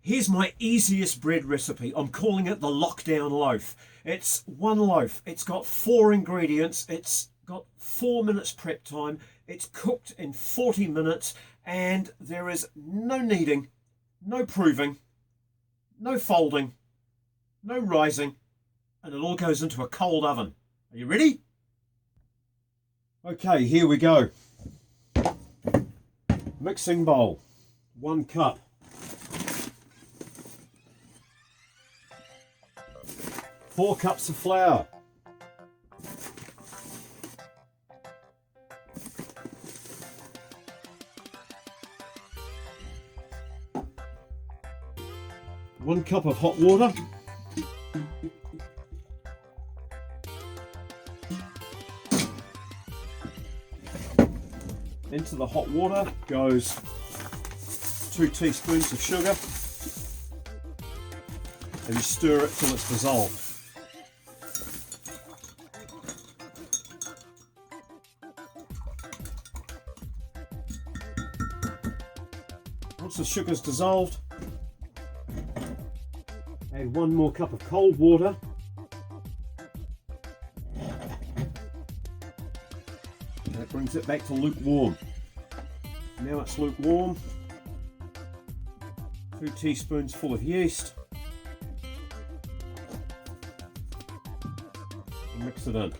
Here's my easiest bread recipe. I'm calling it the lockdown loaf. It's one loaf. It's got 4 ingredients. It's got 4 minutes prep time. It's cooked in 40 minutes, and there is no kneading, no proving, no folding, no rising, and it all goes into a cold oven. Are you ready? Okay, here we go. Mixing bowl, 1 cup. 4 cups of flour. 1 cup of hot water. Into the hot water goes 2 teaspoons of sugar, and you stir it till it's dissolved. Once the sugar's dissolved, add 1 more cup of cold water. That brings it back to lukewarm. Now it's lukewarm. 2 teaspoons full of yeast. And mix it in.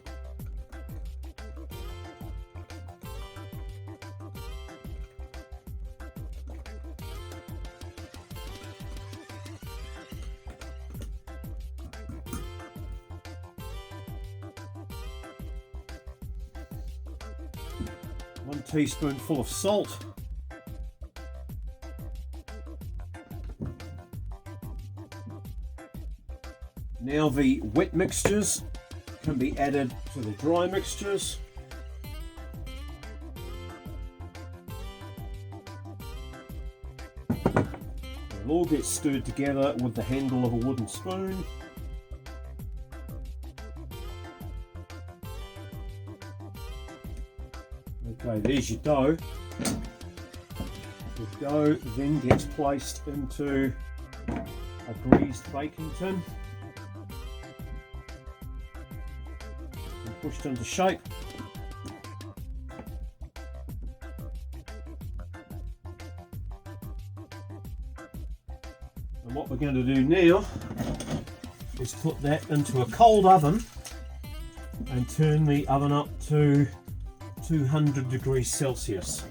One teaspoonful of salt. Now the wet mixtures can be added to the dry mixtures. It'll all get stirred together with the handle of a wooden spoon. Okay, there's your dough. The dough then gets placed into a greased baking tin and pushed into shape. And what we're going to do now is put that into a cold oven and turn the oven up to 200 degrees Celsius.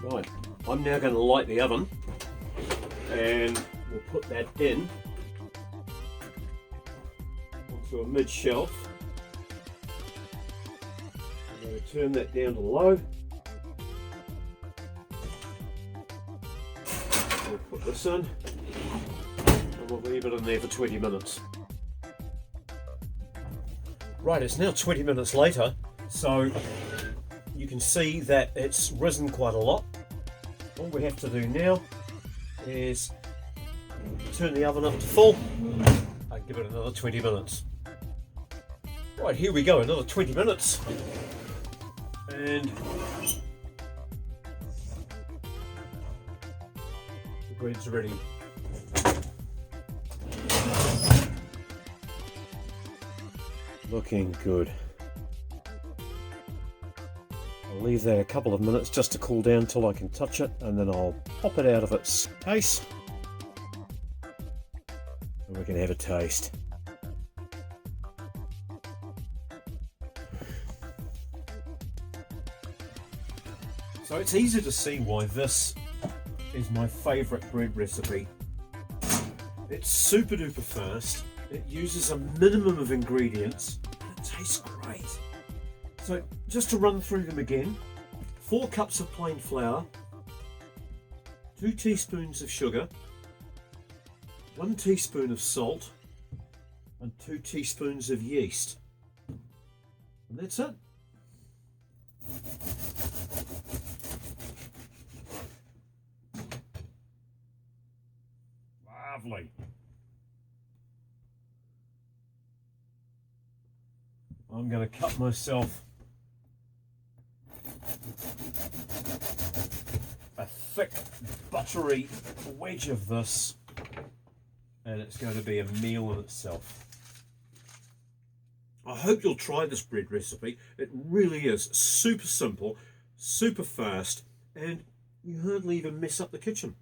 Right, I'm now going to light the oven and we'll put that in onto a mid shelf. I'm going to turn that down to low. We'll put this in and we'll leave it in there for 20 minutes. Right, it's now 20 minutes later, so you can see that it's risen quite a lot. All we have to do now is turn the oven up to full and give it another 20 minutes. Right, here we go, another 20 minutes. And the bread's ready. Looking good. I'll leave that a couple of minutes just to cool down till I can touch it, and then I'll pop it out of its case and we can have a taste. So it's easy to see why this is my favourite bread recipe. It's super duper fast. It uses a minimum of ingredients and it tastes great. So just to run through them again, 4 cups of plain flour, 2 teaspoons of sugar, 1 teaspoon of salt, and 2 teaspoons of yeast. And that's it. Lovely. I'm going to cut myself a thick, buttery wedge of this, and it's going to be a meal in itself. I hope you'll try this bread recipe. It really is super simple, super fast, and you hardly even mess up the kitchen.